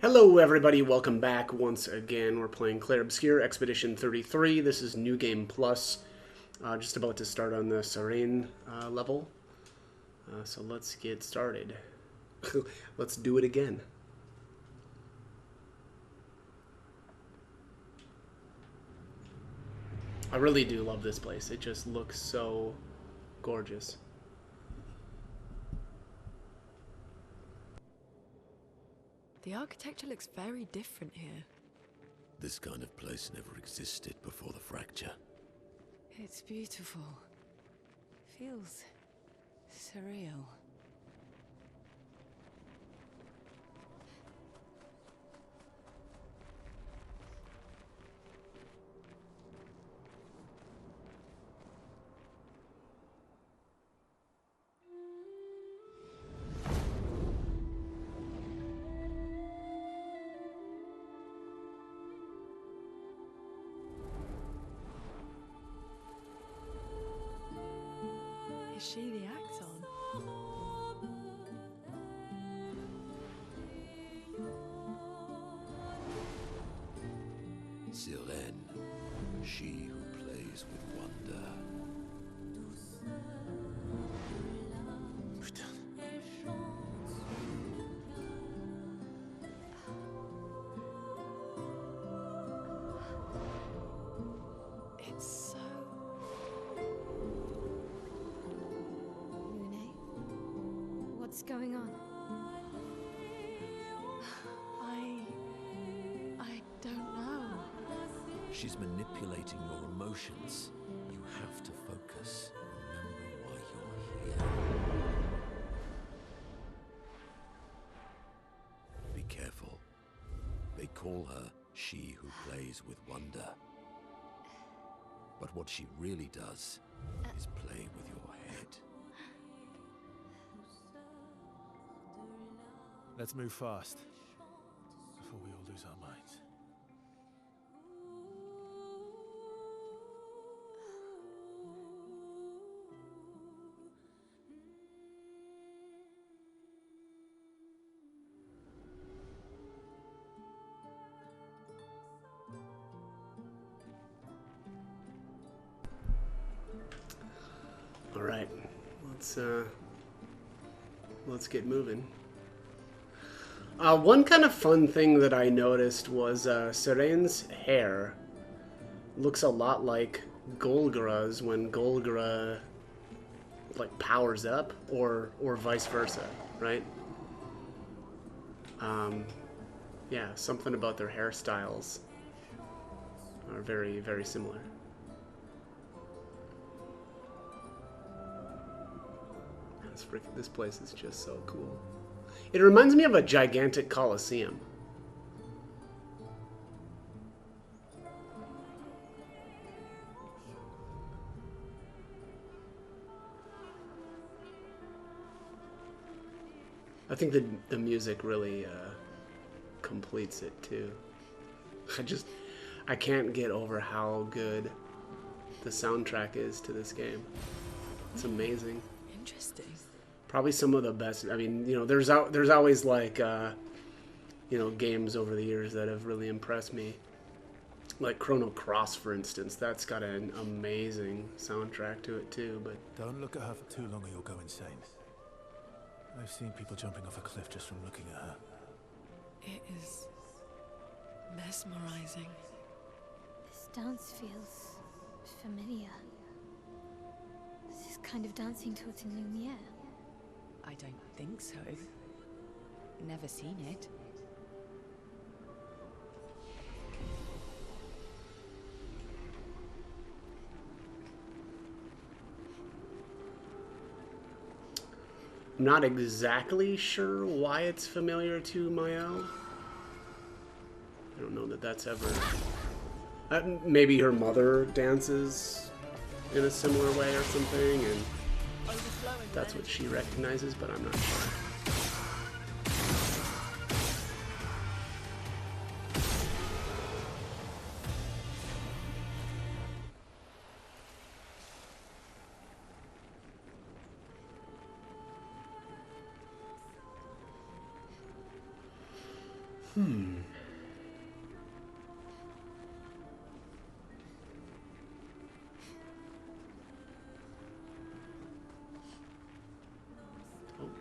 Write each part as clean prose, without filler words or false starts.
Hello everybody, welcome back once again. We're playing Clair Obscur Expedition 33. This is New Game Plus. Just about to start on the Sirene level. So let's get started. Let's do it again. I really do love this place. It just looks so gorgeous. The architecture looks very different here. This kind of place never existed before the fracture. It's beautiful. Feels surreal. Is she the Axon? Sirene, she who plays with wonder. Putain. It's so... Lune? What's going on? I don't know. She's manipulating your emotions. You have to focus. Remember why you're here. Be careful. They call her she who plays with wonder. But what she really does is play with your head. Let's move fast, before we all lose our minds. All right, let's get moving. One kind of fun thing that I noticed was Sirene's hair looks a lot like Golgra's when Golgra like powers up, or vice versa, right? Yeah, something about their hairstyles are very, very similar. This place is just so cool. It reminds me of a gigantic coliseum. I think the music really completes it too. I can't get over how good the soundtrack is to this game. It's amazing. Interesting. Probably some of the best. I mean, you know, there's always like, you know, games over the years that have really impressed me. Like Chrono Cross, for instance. That's got an amazing soundtrack to it too. But Don't look at her for too long or you'll go insane. I've seen people jumping off a cliff just from looking at her. It is mesmerizing. This dance feels familiar. This is kind of dancing to what's in Lumiere. I don't think so. Never seen it. I'm not exactly sure why it's familiar to Mael. I don't know that that's ever... maybe her mother dances in a similar way or something, and that's what she recognizes, but I'm not sure. Oh,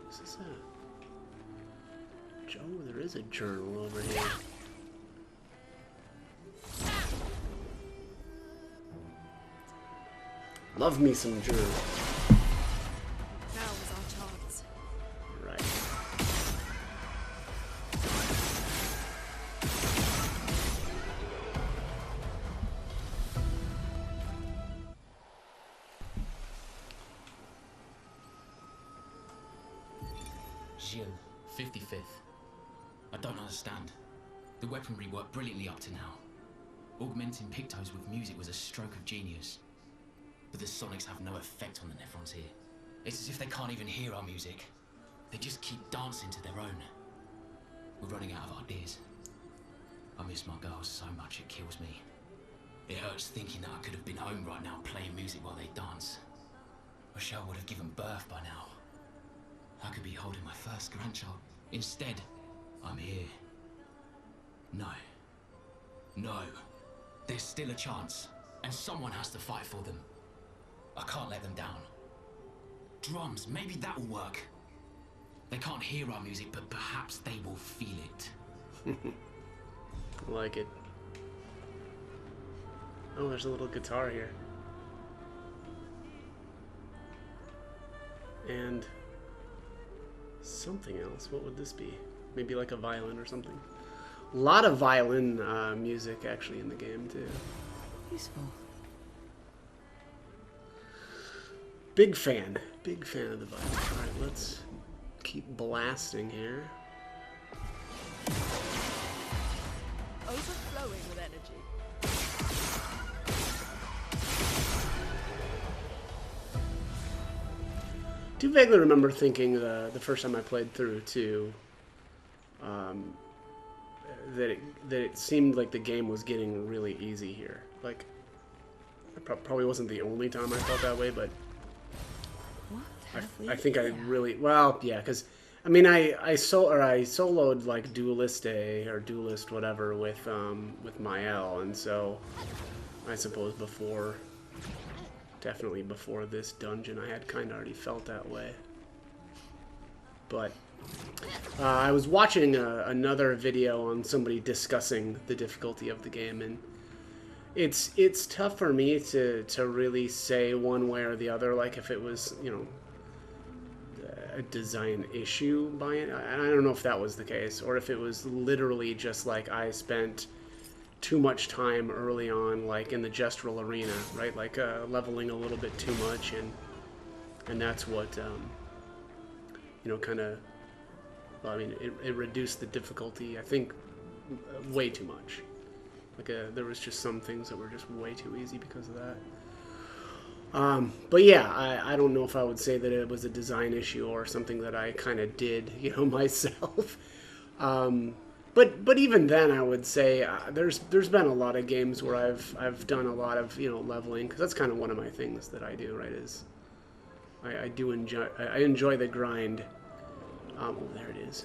is this a... Joe, there is a journal over here. Love me some journal. Now is our chance. Right. Gilles, 55th. I don't understand. The weaponry worked brilliantly up to now. Augmenting Pictos with music was a stroke of genius. But the sonics have no effect on the Nephrons here. It's as if they can't even hear our music. They just keep dancing to their own. We're running out of ideas. I miss my girls so much it kills me. It hurts thinking that I could have been home right now playing music while they dance. Rochelle would have given birth by now. I could be holding my first grandchild. Instead, I'm here. No. No. There's still a chance, and someone has to fight for them. I can't let them down. Drums, maybe that will work. They can't hear our music, but perhaps they will feel it. I like it. Oh, there's a little guitar here. And something else. What would this be? Maybe like a violin or something. A lot of violin music actually in the game too. Useful. Big fan of the violin. All right, let's keep blasting here. Overflowing with energy. Do vaguely remember thinking the first time I played through too, that it seemed like the game was getting really easy here. Like, it probably wasn't the only time I felt that way, but I think I really, well, yeah, because I mean I soloed like Dueliste or Duelist whatever with Mael, and so I suppose definitely before this dungeon I had kind of already felt that way. But I was watching another video on somebody discussing the difficulty of the game, and it's tough for me to really say one way or the other, like if it was, you know, a design issue by it. I don't know if that was the case, or if it was literally just like I spent too much time early on, like in the gestural arena, right? Like leveling a little bit too much, and that's what you know, kind of. Well, I mean, it reduced the difficulty, I think, way too much. Like there was just some things that were just way too easy because of that. But yeah, I don't know if I would say that it was a design issue or something that I kind of did, you know, myself. But even then, I would say there's been a lot of games where I've done a lot of, you know, leveling, because that's kind of one of my things that I do, right? Is I enjoy the grind. Oh, there it is.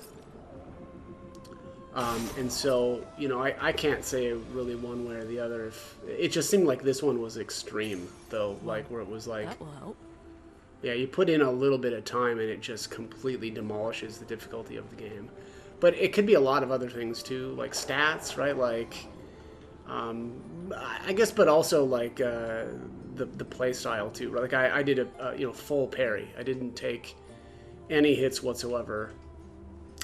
And so, you know, I can't say really one way or the other. If it just seemed like this one was extreme, though, like where it was like, That will help. yeah, you put in a little bit of time and it just completely demolishes the difficulty of the game. But it could be a lot of other things too, like stats, right? Like, I guess, but also like the play style too. Right? Like I did a you know, full parry. I didn't take any hits whatsoever.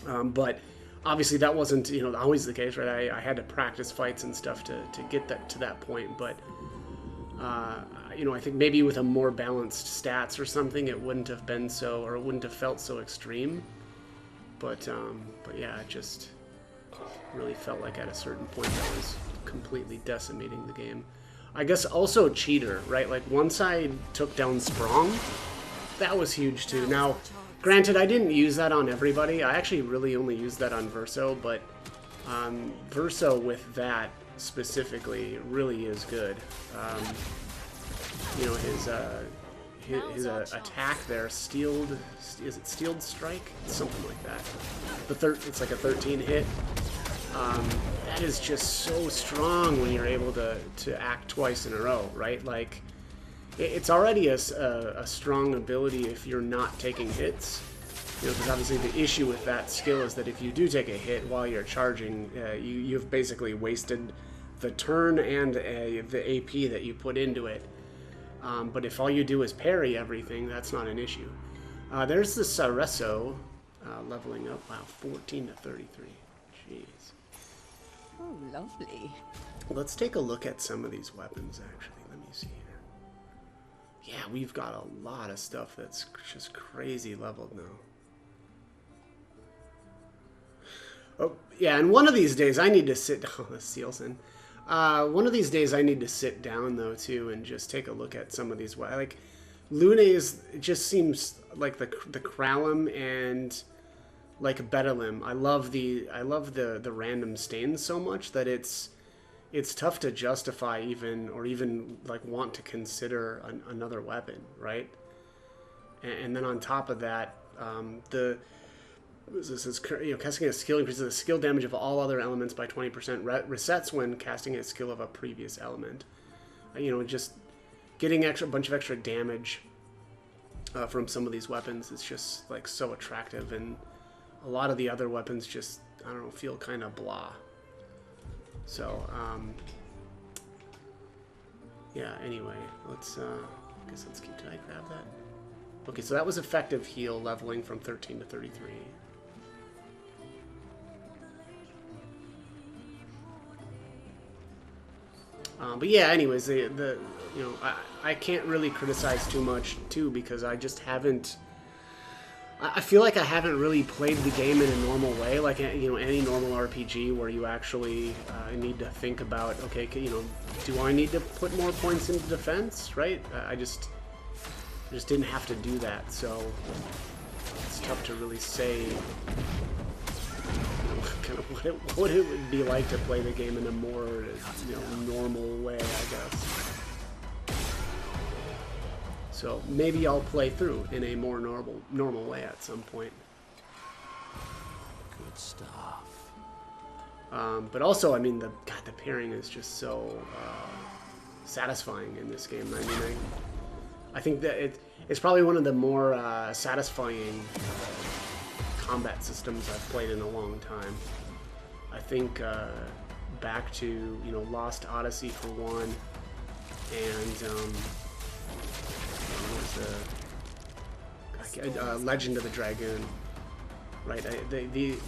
But obviously that wasn't, you know, always the case, right? I had to practice fights and stuff to get that to that point. But you know, I think maybe with a more balanced stats or something, it wouldn't have been so, or it wouldn't have felt so extreme. But yeah, it just really felt like at a certain point that was completely decimating the game. I guess also cheater, right? Like once I took down Sprong, that was huge too. Now, granted, I didn't use that on everybody. I actually really only used that on Verso, but Verso with that specifically really is good. You know, his attack there, steeled, is it steeled strike? Something like that. It's like a 13 hit. That is just so strong when you're able to act twice in a row, right? Like, it's already a strong ability if you're not taking hits. You know, because obviously the issue with that skill is that if you do take a hit while you're charging, you've basically wasted the turn and the AP that you put into it. But if all you do is parry everything, that's not an issue. There's the Sareso leveling up. Wow, 14 to 33. Jeez. Oh, lovely. Let's take a look at some of these weapons, actually. Let me see here. Yeah, we've got a lot of stuff that's just crazy leveled now. Oh, yeah, and one of these days I need to sit down. Oh, that's Sealson. One of these days I need to sit down, though, too, and just take a look at some of these. Like, Lune's, it just seems like the Kralum and like Betalim. I love the random stains so much that it's tough to justify even like want to consider another weapon, right? And then on top of that, this is, you know, casting a skill increases the skill damage of all other elements by 20%. Resets when casting a skill of a previous element. You know, just getting a bunch of extra damage from some of these weapons is just like so attractive, and a lot of the other weapons just, I don't know, feel kind of blah. So, yeah, anyway, let's, I guess let's keep, did I grab that? Okay, so that was effective heal leveling from 13 to 33. But yeah, anyways, the you know, I can't really criticize too much, too, because I just haven't, I feel like I haven't really played the game in a normal way, like, you know, any normal RPG where you actually need to think about, okay, you know, do I need to put more points into defense, right? I just didn't have to do that, so it's tough to really say, you know, kind of what it would be like to play the game in a more, you know, normal way, I guess. So maybe I'll play through in a more normal way at some point. Good stuff. But also, I mean, the pairing is just so satisfying in this game. I mean, I think that it's probably one of the more satisfying combat systems I've played in a long time. I think back to, you know, Lost Odyssey for one, and Legend of the Dragoon, right?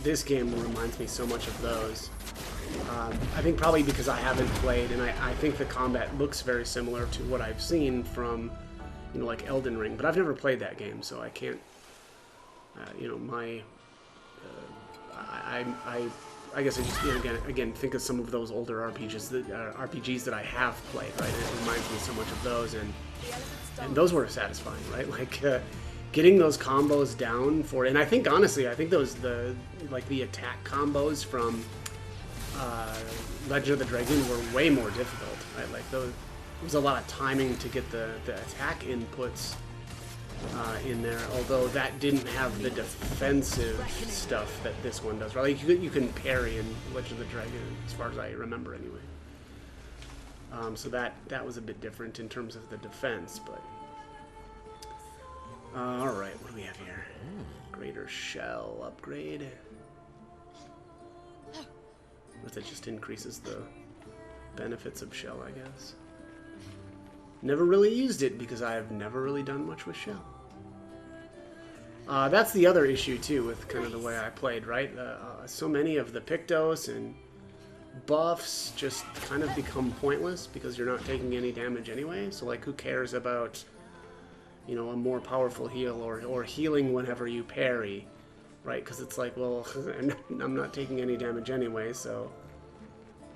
This game reminds me so much of those. I think probably because I haven't played, and I think the combat looks very similar to what I've seen from, you know, like Elden Ring, but I've never played that game, so I can't, you know, I guess I just, you know, again think of some of those older RPGs that I have played, right? It reminds me so much of those, and those were satisfying, right? Like getting those combos down for, and I think honestly, I think those the attack combos from Legend of the Dragoon were way more difficult, right? Like there was a lot of timing to get the attack inputs in there, although that didn't have the defensive stuff that this one does, right? Like you can parry in Legend of the Dragoon, as far as I remember anyway. So that was a bit different in terms of the defense, but alright, what do we have here? Greater Shell upgrade. That just increases the benefits of Shell, I guess. Never really used it because I've never really done much with Shell. That's the other issue too with kind of the way I played, right? So many of the Pictos and buffs just kind of become pointless because you're not taking any damage anyway. So like, who cares about, you know, a more powerful heal or healing whenever you parry, right? Because it's like, well, I'm not taking any damage anyway, so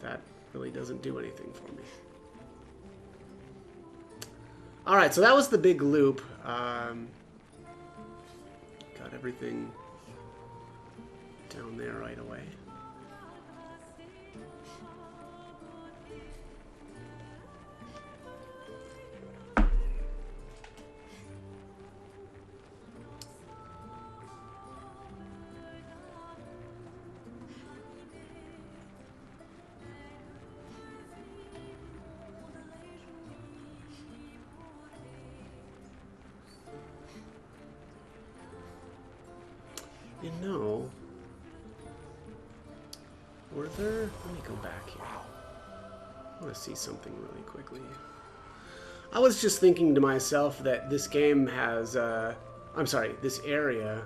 that really doesn't do anything for me. All right, so that was the big loop. Got everything down there right away. know. Were there... Let me go back here. I want to see something really quickly. I was just thinking to myself that this game has... I'm sorry, this area...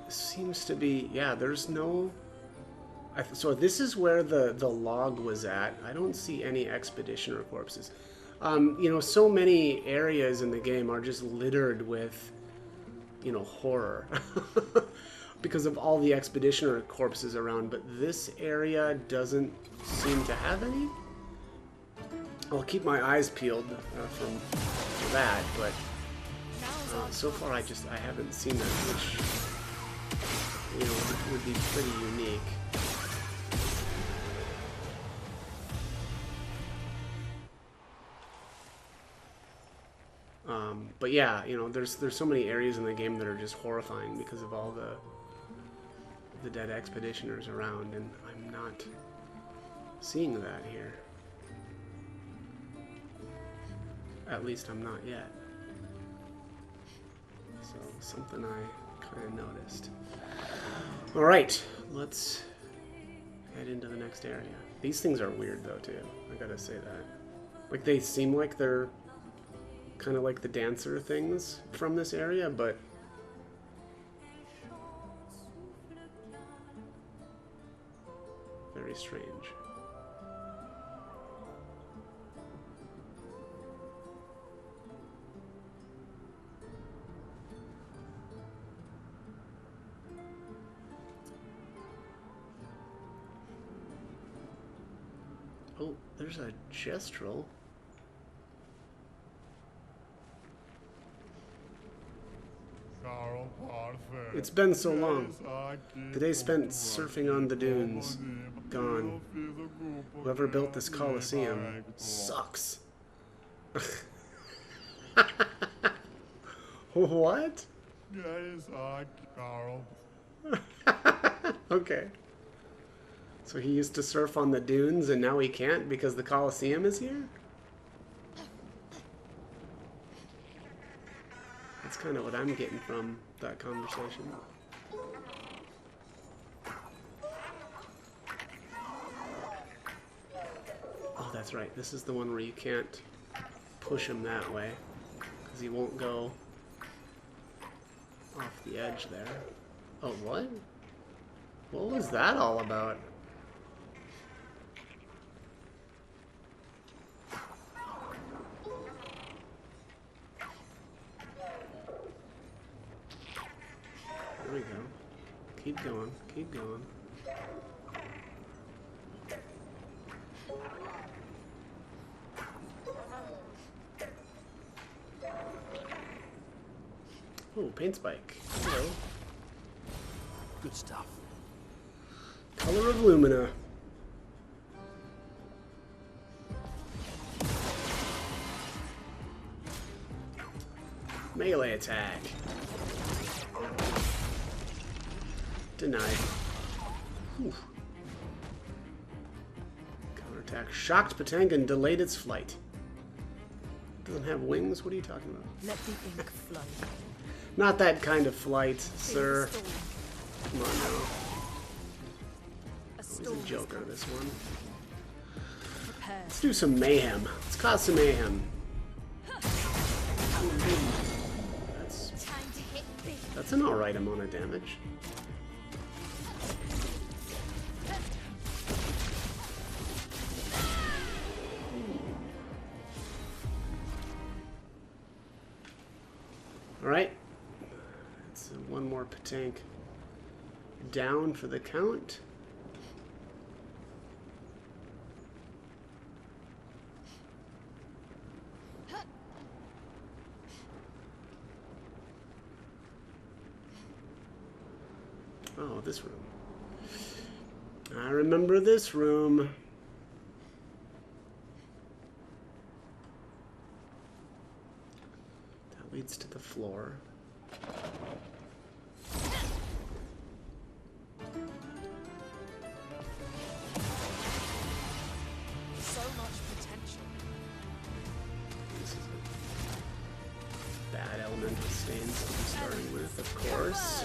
seems to be... Yeah, there's no... So this is where the log was at. I don't see any expeditioner corpses. You know, so many areas in the game are just littered with, you know, horror. Because of all the expeditioner corpses around. But this area doesn't seem to have any. I'll keep my eyes peeled for that, but so far I haven't seen that, which, you know, would be pretty unique. But yeah, you know, there's so many areas in the game that are just horrifying because of all the dead expeditioners around, and I'm not seeing that here. At least I'm not yet. So something I kind of noticed. All right, let's head into the next area. These things are weird though too. I gotta say that. Like they seem like they're kind of like the dancer things from this area, but very strange. Oh, there's a gestural. It's been so long. The day spent surfing on the dunes. Gone. Whoever built this Colosseum sucks. What? Okay. So he used to surf on the dunes and now he can't because the Colosseum is here? That's kind of what I'm getting from that conversation. Oh, that's right. This is the one where you can't push him that way because he won't go off the edge there. Oh, what? What was that all about? There we go. Keep going. Keep going. Oh, paint spike. Hello. Good stuff. Color of Lumina. Melee attack. Denied. Whew. Counterattack. Shocked Patangan delayed its flight. Doesn't have wings? What are you talking about? Let the ink flow. Not that kind of flight, sir. Come on now. He's a joker, this one. Let's do some mayhem. Let's cause some mayhem. That's an alright amount of damage. Alright. That's one more Patank down for the count. Oh, this room. I remember this room. That leads to the floor. So much potential. This is a bad elemental stains to be starting with, of course.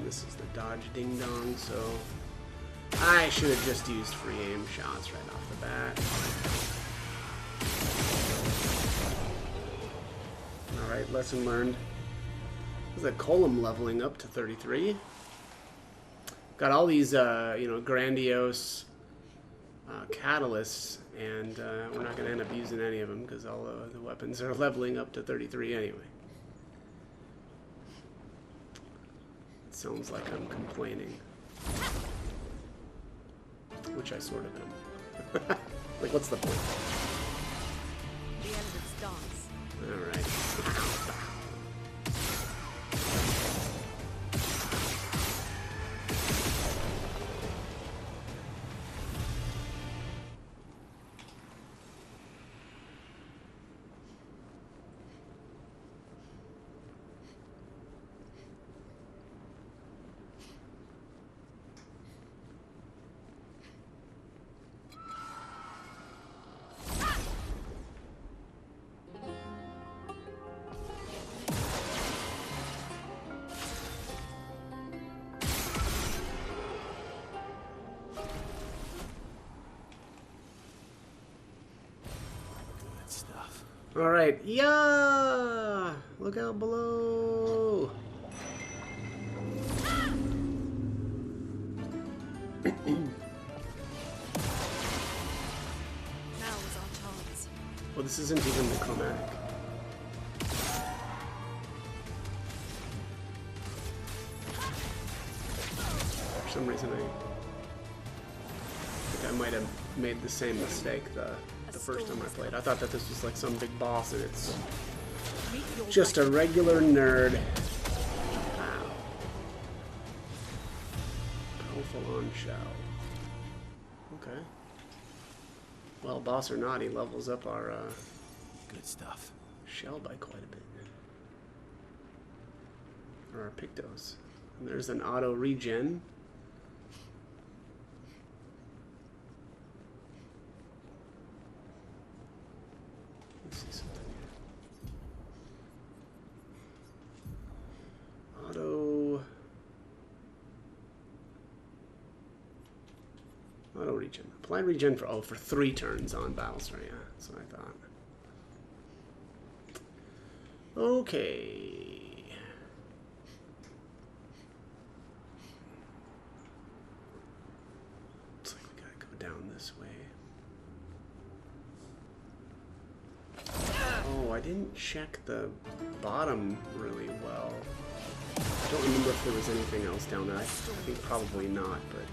this is the dodge ding dong, so I should have just used free aim shots right off the bat. Alright, lesson learned. There's a column leveling up to 33. Got all these, you know, grandiose catalysts, and we're not going to end up using any of them because all the weapons are leveling up to 33 anyway. It sounds like I'm complaining. Which I sort of am. Like, what's the point? The end of its dance. Alright. All right, yeah! Look out below! Now is our chance. Well, this isn't even the chromatic. For some reason, I think I might have made the same mistake the first time I played. I thought that this was like some big boss, and it's just a regular nerd. Wow. Powerful on shell. Okay. Well, boss or not, he levels up our Good stuff. shell by quite a bit. Or our Pictos. And there's an auto regen. Let's see something here. Auto regen. Apply regen for 3 turns on Battlestar, yeah, that's what I thought. Okay. Looks like we gotta go down this way. Oh, I didn't check the bottom really well. I don't remember if there was anything else down there. I think probably not, but...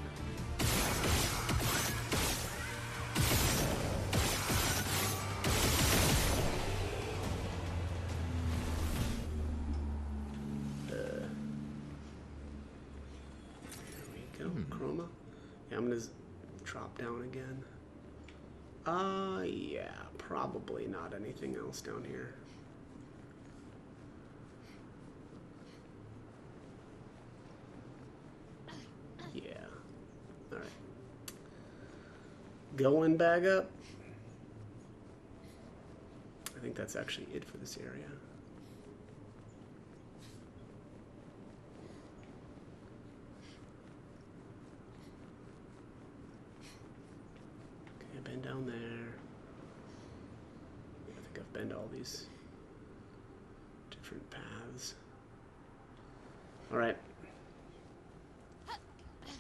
Chroma? Yeah, I'm gonna drop down again. Yeah, probably not anything else down here. Yeah. Alright. Going back up. I think that's actually it for this area. Been down there. I think I've been to all these different paths. All right.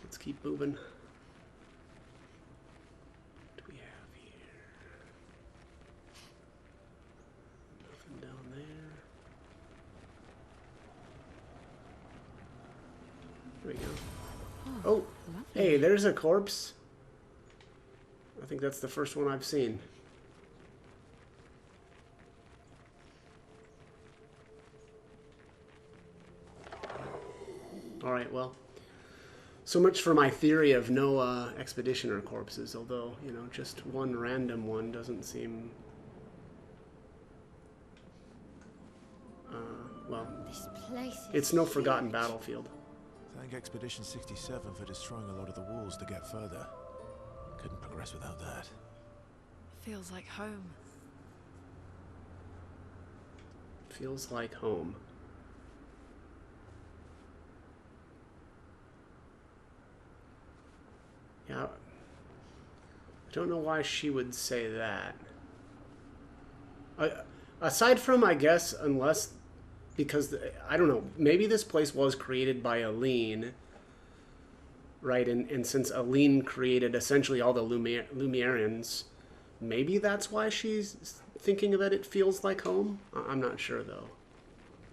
Let's keep moving. What do we have here? Nothing down there. There we go. Oh, hey, there's a corpse. I think that's the first one I've seen. Alright, well. So much for my theory of no expeditioner corpses, although, you know, just one random one doesn't seem... well, This place is it's no forgotten huge. battlefield. Thank Expedition 67 for destroying a lot of the walls to get further. Couldn't progress without that. Feels like home. Feels like home. Don't know why she would say that. Aside from, I guess, unless... Because, I don't know, maybe this place was created by Aline, right? And since Aline created essentially all the Lumerians, maybe that's why she's thinking that it feels like home? I'm not sure, though.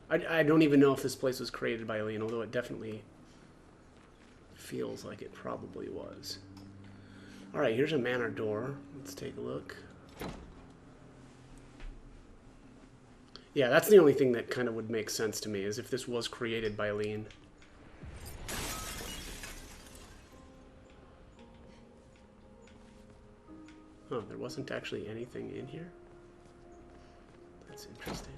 I don't even know if this place was created by Aline, although it definitely feels like it probably was. Alright, here's a manor door. Let's take a look. Yeah, that's the only thing that kind of would make sense to me, is if this was created by Aline. Oh, there wasn't actually anything in here? That's interesting.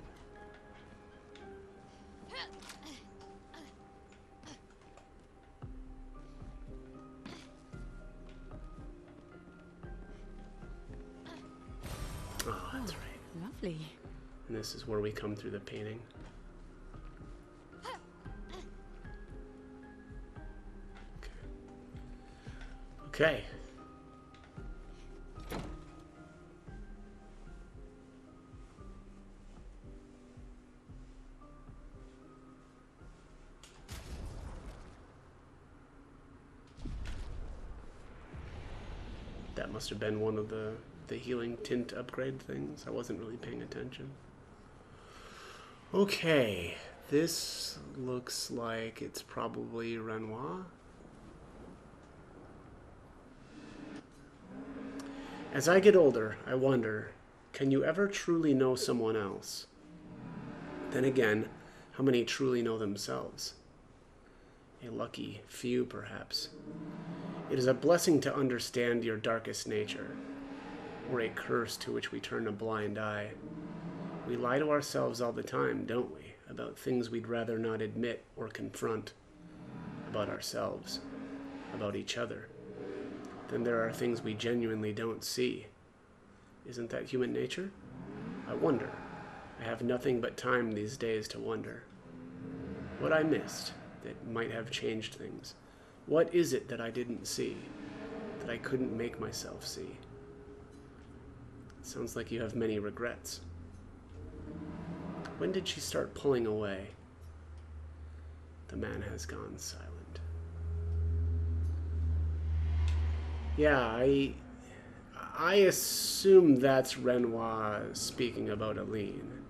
Oh, that's right. Lovely. And this is where we come through the painting. Okay. That must have been one of the healing tint upgrade things. I wasn't really paying attention. Okay, this looks like it's probably Renoir. As I get older, I wonder, can you ever truly know someone else? Then again, how many truly know themselves? A lucky few, perhaps. It is a blessing to understand your darkest nature, or a curse to which we turn a blind eye. We lie to ourselves all the time, don't we, about things we'd rather not admit or confront, about ourselves, about each other. Then there are things we genuinely don't see. Isn't that human nature? I wonder. I have nothing but time these days to wonder. What I missed that might have changed things. What is it that I didn't see, that I couldn't make myself see? Sounds like you have many regrets. When did she start pulling away? The man has gone silent. Yeah, I assume that's Renoir speaking about Aline.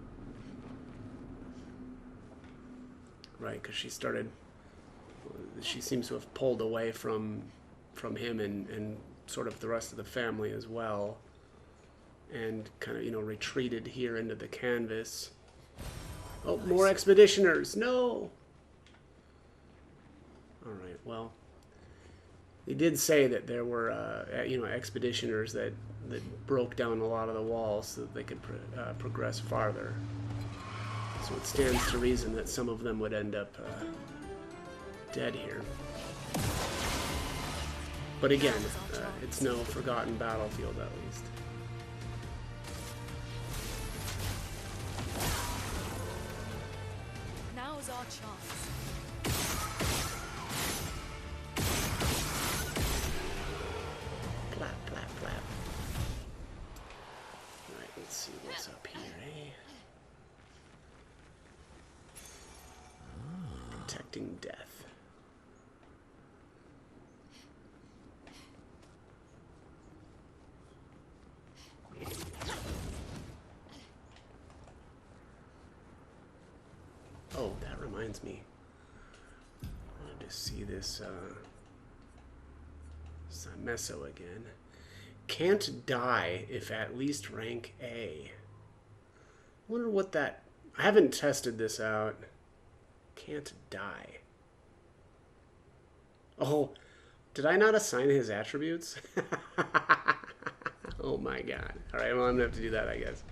Right, because she seems to have pulled away from him and sort of the rest of the family as well. And kind of, retreated here into the canvas. Oh, more expeditioners! No! Alright, well. They did say that there were, expeditioners that broke down a lot of the walls so that they could progress farther. So it stands to reason that some of them would end up dead here. But again, it's no forgotten battlefield, at least. Now is our chance. Clap, clap, clap. Alright, let's see what's up here, eh? Protecting death. Oh, that reminds me. I wanted to see this Meso again. Can't die if at least rank A. I wonder what that... I haven't tested this out. Can't die. Oh, did I not assign his attributes? Oh my god. Alright, well I'm gonna have to do that, I guess.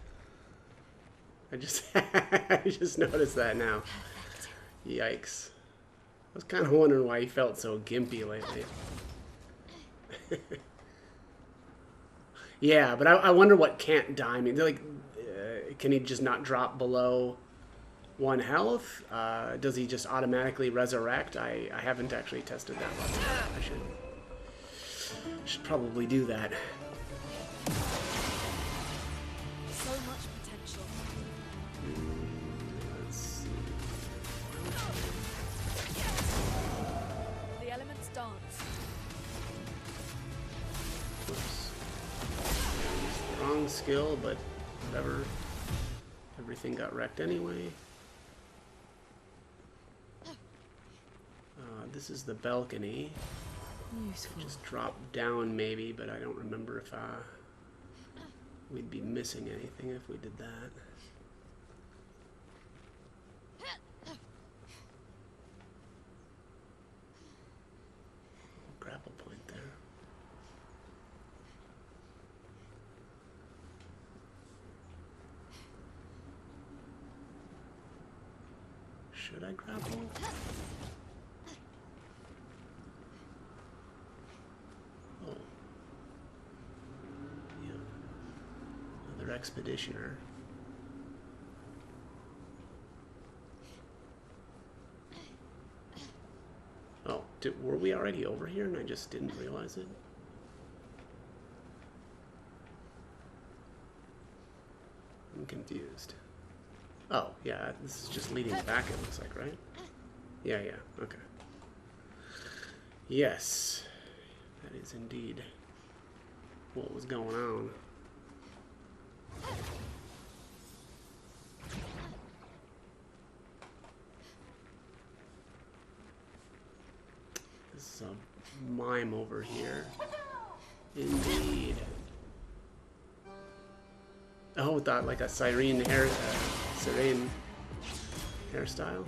I just noticed that now. Yikes. I was kind of wondering why he felt so gimpy lately. Yeah, but I wonder what can't die means. Like, can he just not drop below 1 health? Does he just automatically resurrect? I haven't actually tested that one. I should probably do that. dance. Oops. Wrong skill, but whatever. Everything got wrecked anyway. This is the balcony. Useful. Just drop down maybe, but I don't remember if we'd be missing anything if we did that. Grapple point there. Should I grapple? Oh. Yeah. Another expeditioner. Oh, were we already over here and I just didn't realize it? I'm confused. Oh, yeah, this is just leading back, it looks like, right? Yeah, okay. Yes, that is indeed what was going on. This is a mime over here. Indeed. Oh, with that, like a Sirene hairstyle.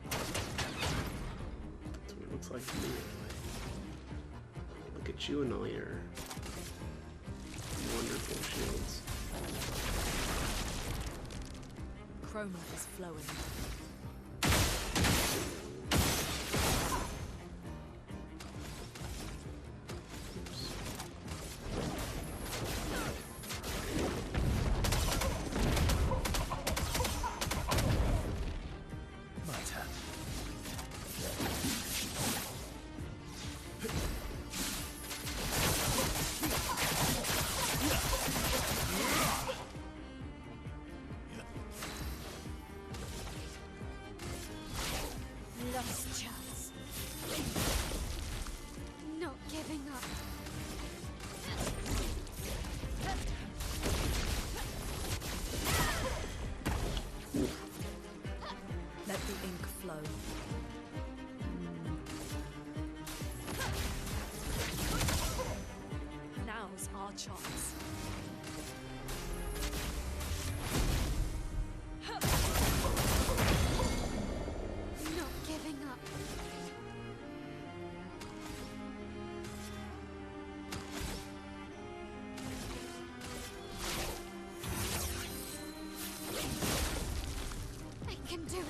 That's what it looks like to me, anyway. Look at you and all your wonderful shields. Chroma is flowing. Lost chance. Not giving up. Let the ink flow. Now's our chance. Not giving up. I can do it.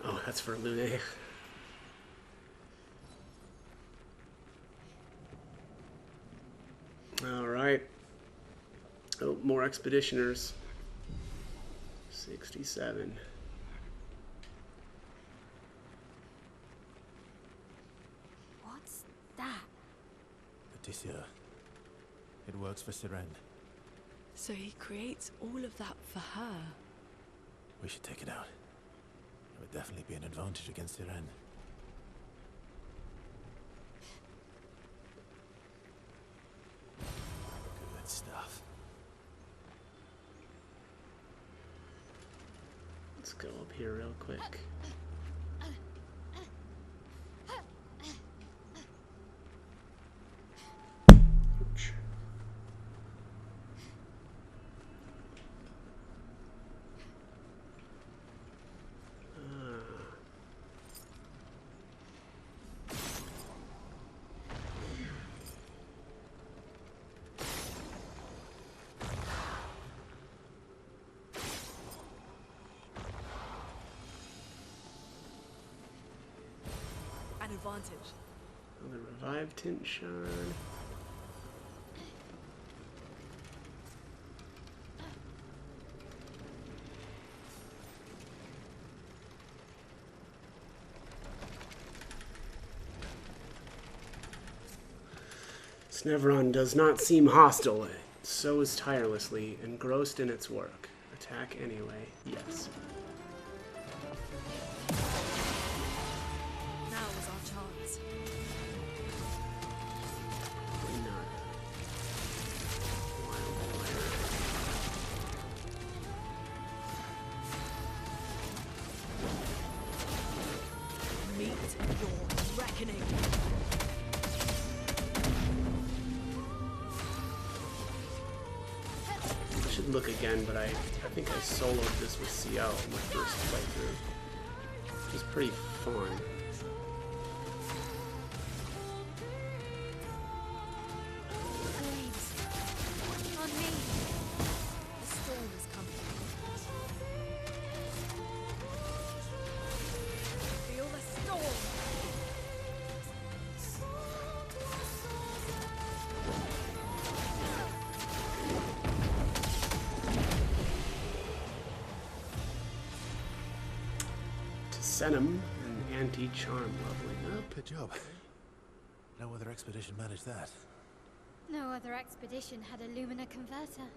Oh, that's for Lune. Alright. Oh, more expeditioners. 67. What's that? Patricia. It works for Sirene. So he creates all of that for her. We should take it out. It would definitely be an advantage against Sirene. Good stuff. Let's go up here real quick. Ouch. An advantage. Another revive tint shard. Snevron does not seem hostile Sows tirelessly, engrossed in its work. Attack anyway. Yes. Now was our chance. Meet your reckoning. I should look again, but I think I soloed this with CL in my first playthrough. Which was pretty fun. Flames. On me. The storm is coming. Feel the storm. Senum and anti-charm leveling up. Good job. No other expedition managed that. No other expedition had a Lumina converter.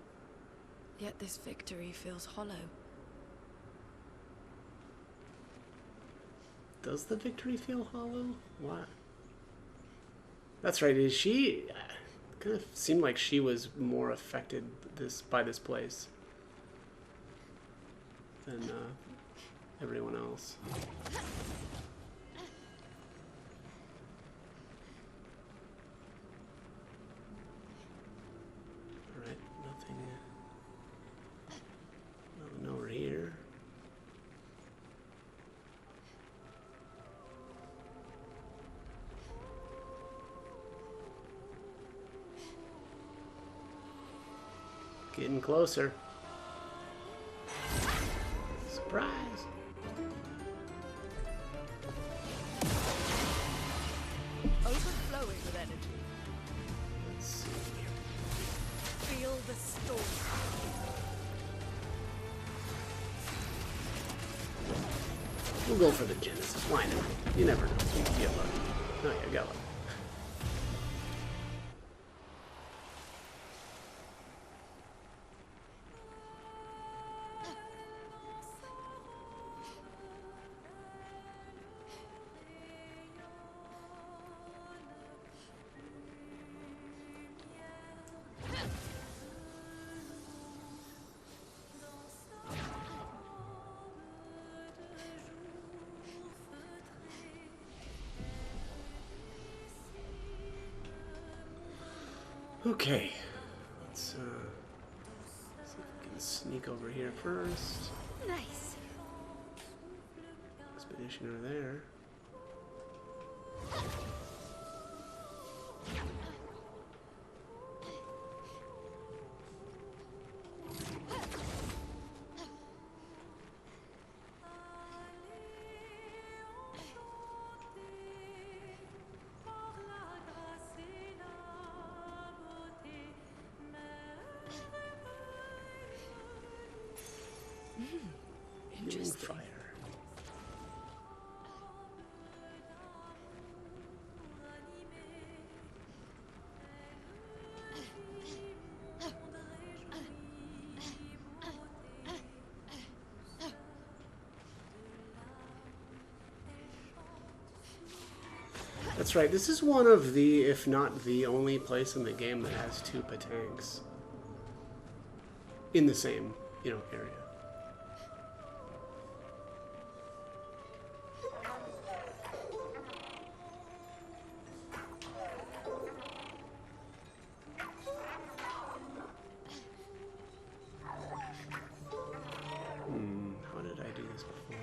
Yet this victory feels hollow. Does the victory feel hollow? What? That's right. Is she? Kind of seemed like she was more affected by this place than everyone else. All right, nothing. Nothing over here. Getting closer. Surprise! Overflowing with energy. Let's see. Feel the storm. We'll go for the Genesis. Why not? You never know. You can get lucky. Oh, yeah, got lucky. Okay, let's see if we can sneak over here first. Nice. Expeditioner there. Interesting. Fire. That's right. This is one of the, if not the only place in the game that has two Patanks in the same, area. How did I do this before?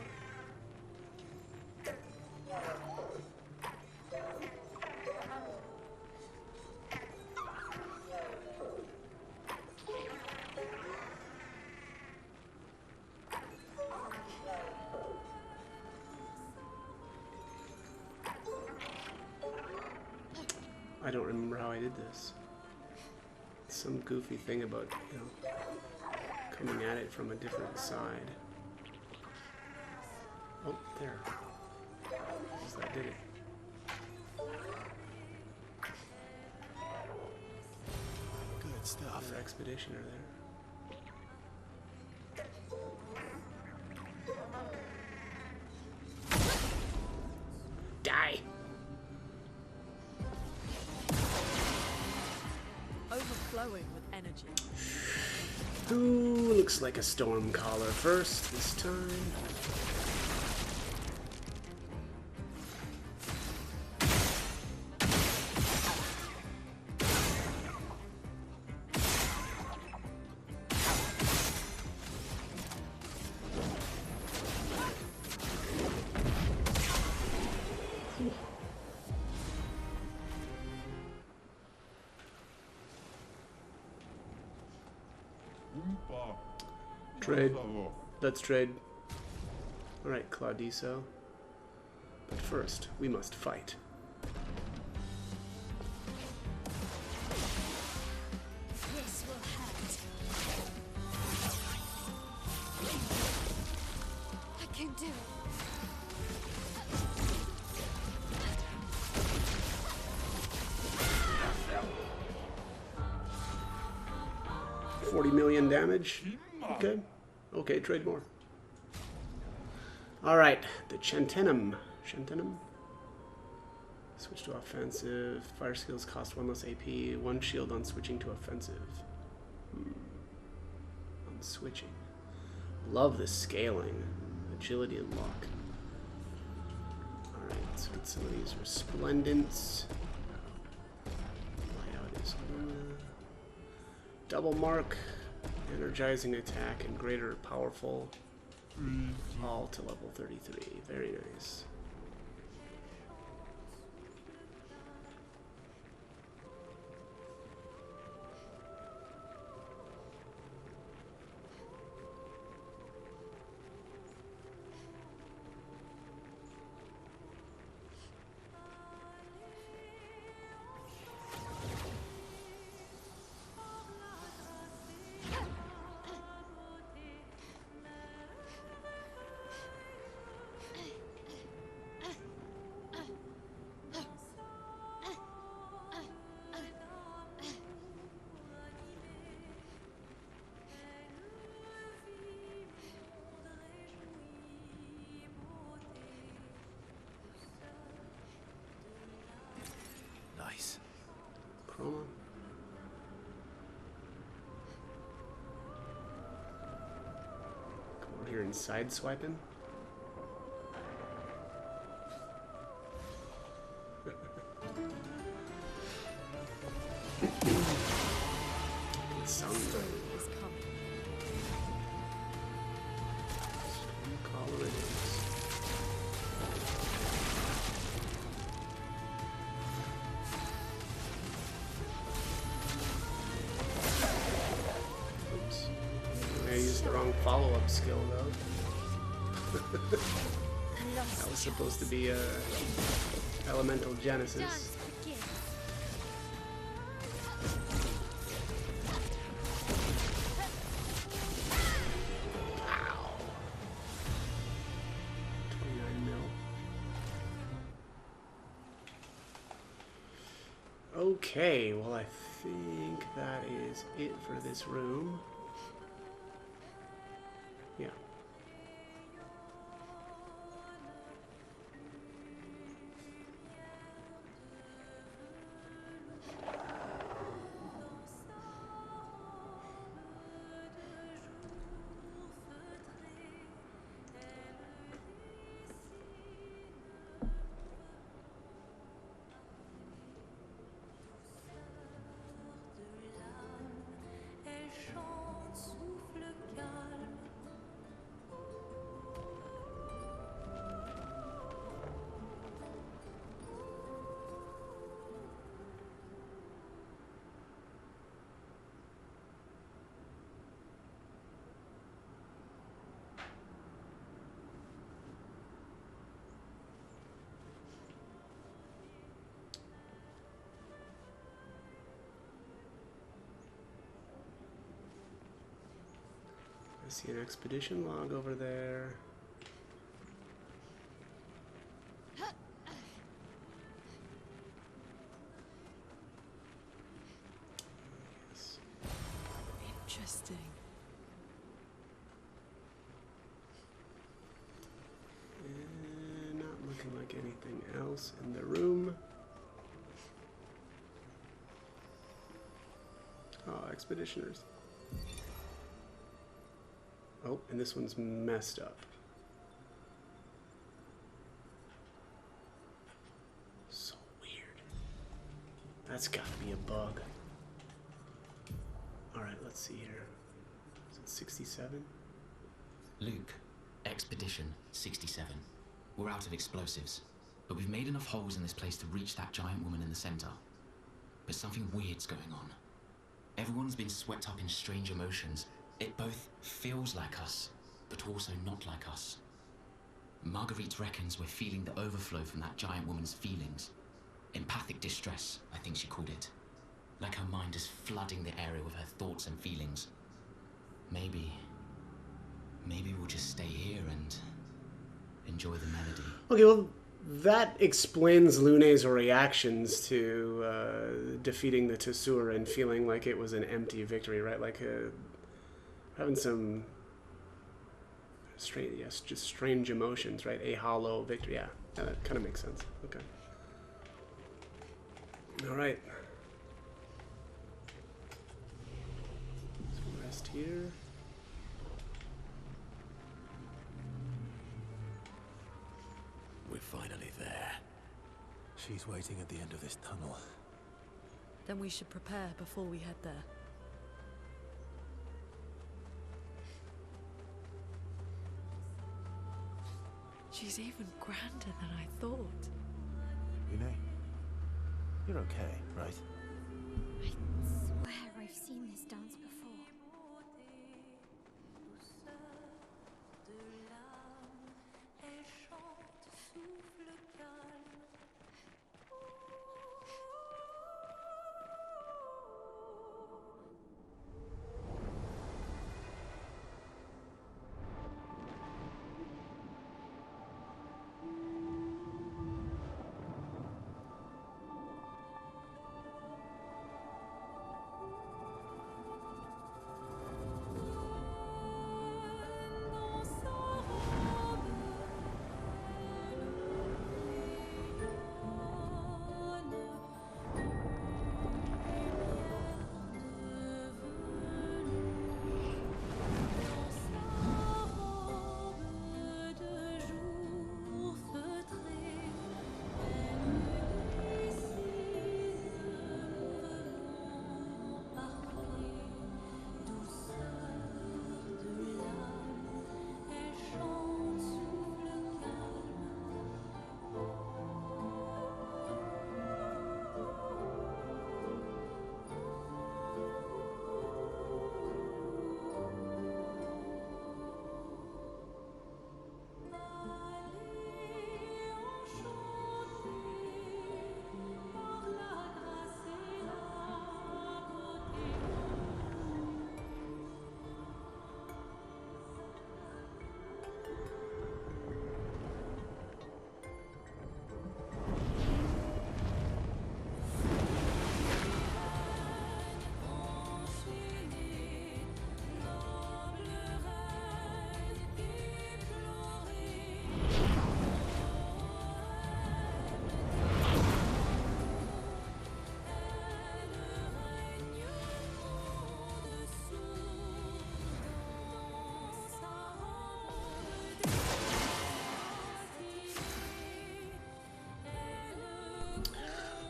I don't remember how I did this. Some goofy thing about, coming at it from a different side. Oh, there. That did it. Good. stuff. Another expeditioner there. Die! Overflowing with energy. Who looks like a storm caller first this time? Trade. Let's trade. Alright, Claudiso. But first, we must fight. This will hurt. I can do it. 40 million damage. Okay. Okay, trade more. Alright, the Chantenum. Switch to offensive. Fire skills cost 1 less AP. 1 shield on switching to offensive. On switching. Love the scaling. Agility and luck. Alright, so some of these resplendents. Layout is double mark. Energizing attack and greater powerful. All to level 33. Very nice. Nice. Chroma. Come over here and side swiping. Sound Is coming. caller it is. Oops. I used the wrong follow-up skill though. That was supposed to be a elemental genesis. Dance begins. Wow. 29 mil. Okay, well I think that is it for this room. Yeah. I see an expedition log over there. Yes. Interesting. And not looking like anything else in the room. Oh, expeditioners. Oh, and this one's messed up. So weird. That's gotta be a bug. Alright, let's see here. Is it 67? Luke, Expedition 67. We're out of explosives, but we've made enough holes in this place to reach that giant woman in the center. But something weird's going on. Everyone's been swept up in strange emotions. It both feels like us, but also not like us. Marguerite reckons we're feeling the overflow from that giant woman's feelings. Empathic distress, I think she called it. Like her mind is flooding the area with her thoughts and feelings. Maybe we'll just stay here and enjoy the melody. Okay, well, that explains Lune's reactions to defeating the Tessur and feeling like it was an empty victory, right? Like having some strange, yes, just strange emotions, right? A hollow victory. Yeah, that kind of makes sense. Okay. All right. So rest here. We're finally there. She's waiting at the end of this tunnel. Then we should prepare before we head there. She's even grander than I thought. Renee, you're okay, right? I swear I've seen this dance before.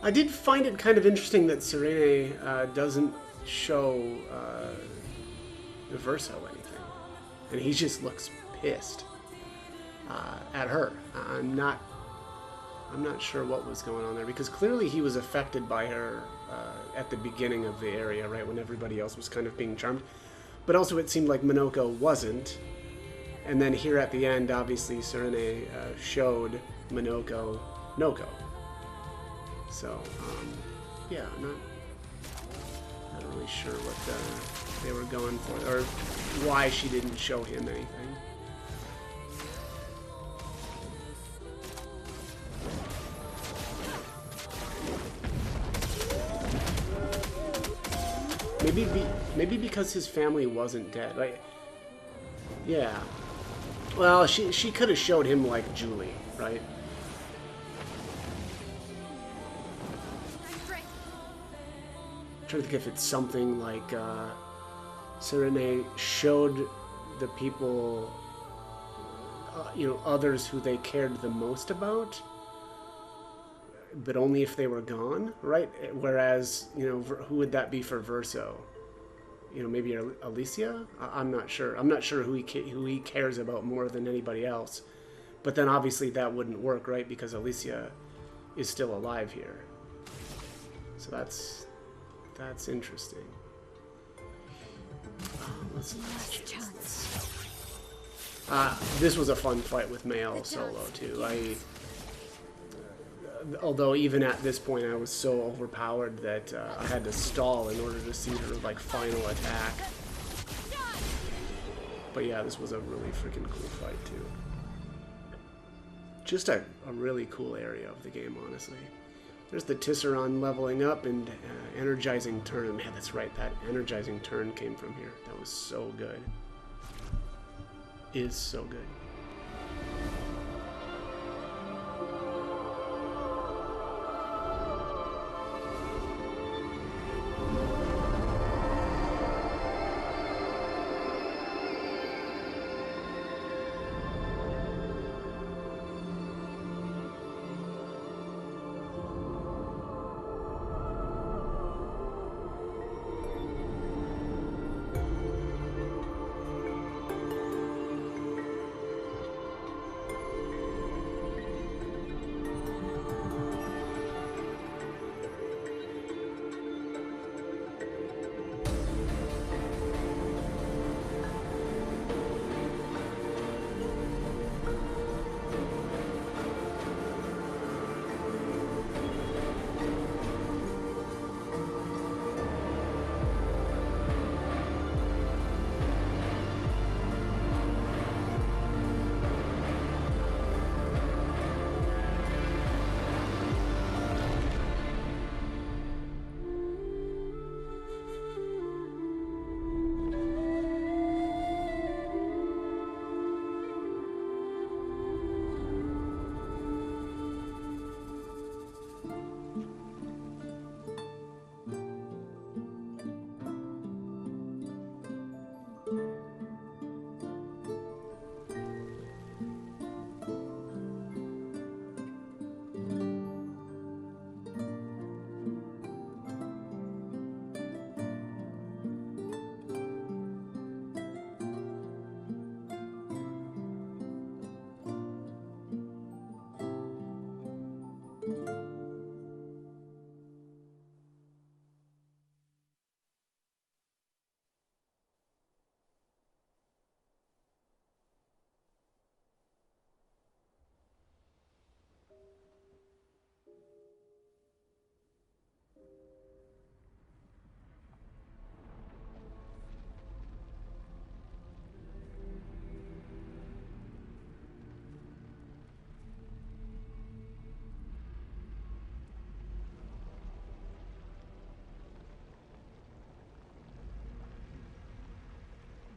I did find it kind of interesting that Sirene doesn't show Verso anything, and he just looks pissed at her. I'm not sure what was going on there, because clearly he was affected by her at the beginning of the area, right, when everybody else was kind of being charmed. But also it seemed like Minoko wasn't. And then here at the end, obviously, Sirene showed Minoko Noko. So, yeah, not really sure what they were going for, or why she didn't show him anything. Maybe because his family wasn't dead. Like, yeah. Well, she could have showed him like Julie, right? I'm trying to think if it's something like Sirene showed the people, you know, others who they cared the most about, but only if they were gone, right? Whereas, you know, who would that be for Verso? You know, maybe Alicia? I'm not sure. I'm not sure who he cares about more than anybody else. But then obviously that wouldn't work, right? Because Alicia is still alive here. So that's interesting. Let's chance. This was a fun fight with Mael solo too. Although even at this point I was so overpowered that I had to stall in order to see her like final attack. But yeah, this was a really freaking cool fight too. Just a really cool area of the game, honestly. There's the Tisserand leveling up and energizing turn. Man, that's right, that energizing turn came from here. That was so good. Is so good.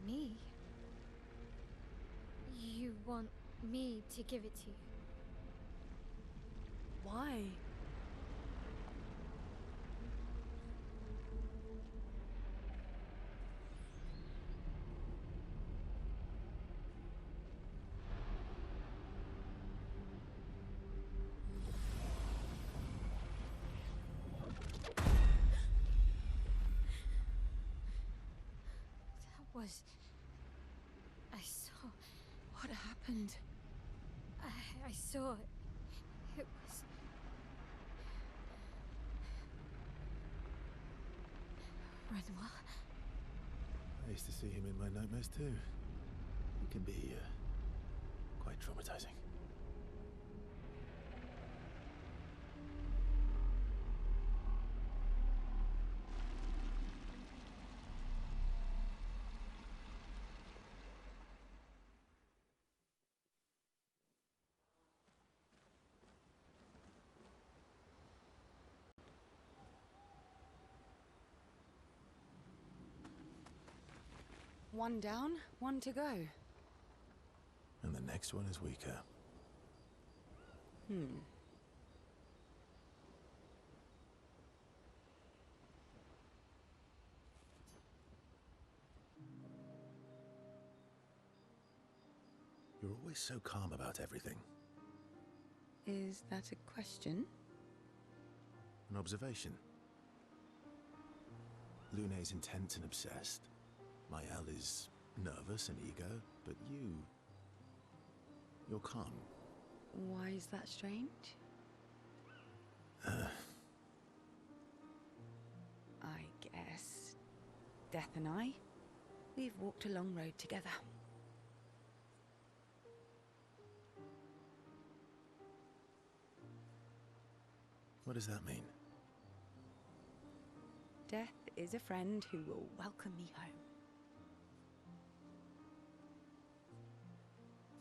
Me? You want me to give it to you? Why? That was... I saw... What happened? I saw it. It was... Renoir? I used to see him in my nightmares too. It can be quite traumatizing. One down, one to go. And the next one is weaker. You're always so calm about everything. Is that a question? An observation. Lune's intense and obsessed. Mael is nervous and eager, but you're calm. Why is that strange? I guess Death and I, we've walked a long road together. What does that mean? Death is a friend who will welcome me home.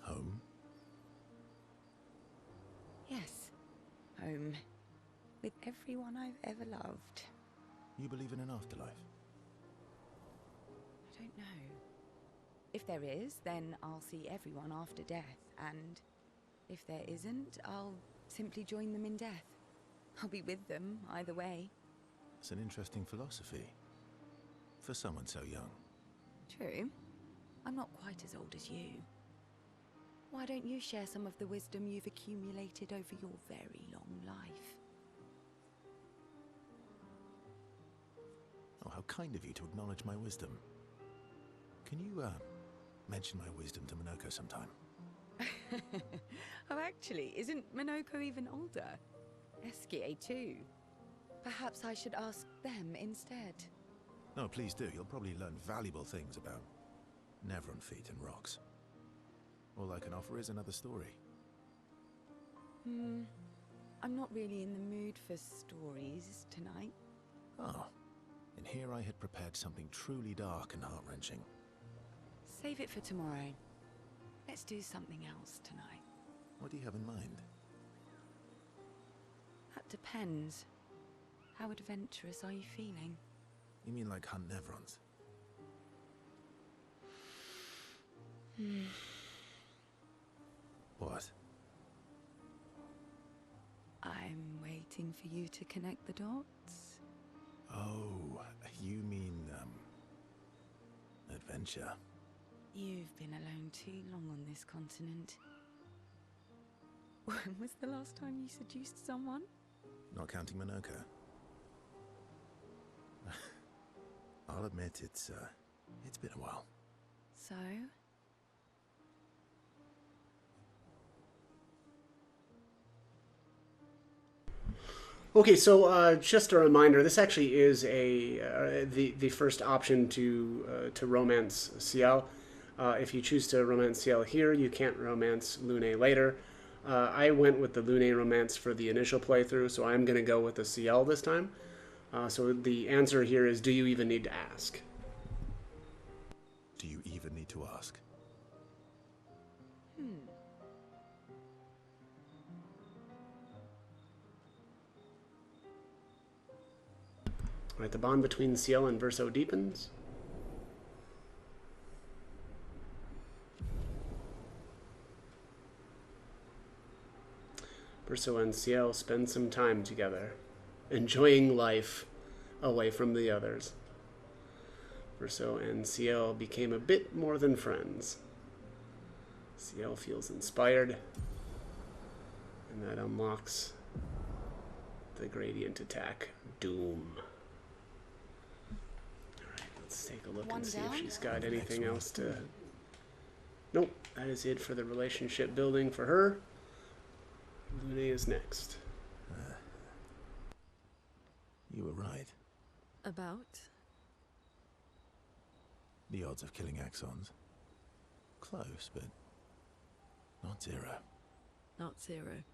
Home? Yes, home. With everyone I've ever loved. You believe in an afterlife? I don't know. If there is, then I'll see everyone after death, and if there isn't, I'll simply join them in death. I'll be with them either way. It's an interesting philosophy. For someone so young. True. I'm not quite as old as you. Why don't you share some of the wisdom you've accumulated over your very long life? Oh, how kind of you to acknowledge my wisdom. Can you, mention my wisdom to Minoko sometime? Oh, actually, isn't Minoko even older? Eskie too. Perhaps I should ask them instead. No, please do. You'll probably learn valuable things about Nevron feet and rocks. All I can offer is another story. I'm not really in the mood for stories tonight. Oh. And here I had prepared something truly dark and heart-wrenching. Save it for tomorrow. Let's do something else tonight. What do you have in mind? That depends. How adventurous are you feeling? You mean like hunt Nevrons? What? I'm waiting for you to connect the dots. Oh, you mean, adventure. You've been alone too long on this continent. When was the last time you seduced someone? Not counting Minoko. I'll admit it's been a while. So? Okay, so just a reminder, this actually is the first option to romance Ciel. If you choose to romance Ciel here, you can't romance Lune later. I went with the Lune romance for the initial playthrough, so I'm going to go with the Ciel this time. So the answer here is, do you even need to ask? Do you even need to ask? Right, the bond between Ciel and Verso deepens. Verso and Ciel spend some time together, enjoying life away from the others. Verso and Ciel became a bit more than friends. Ciel feels inspired, and that unlocks the gradient attack, Doom. Let's take a look and see if she's got anything else to... Nope, that is it for the relationship building for her. Lune is next. You were right. About? The odds of killing Axons. Close, but not zero. Not zero.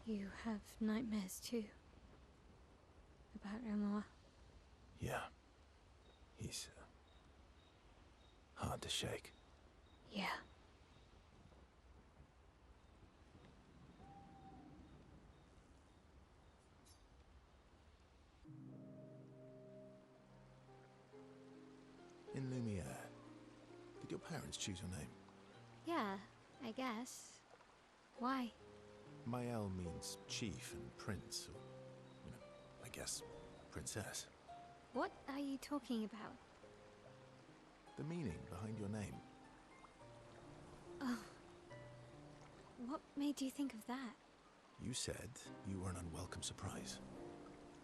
You have nightmares too? About Renoir? Yeah. He's hard to shake. Yeah. your parents choose your name? Yeah, I guess. Why? Mael means chief and prince, or, you know, I guess, princess. What are you talking about? The meaning behind your name. Oh. What made you think of that? You said you were an unwelcome surprise.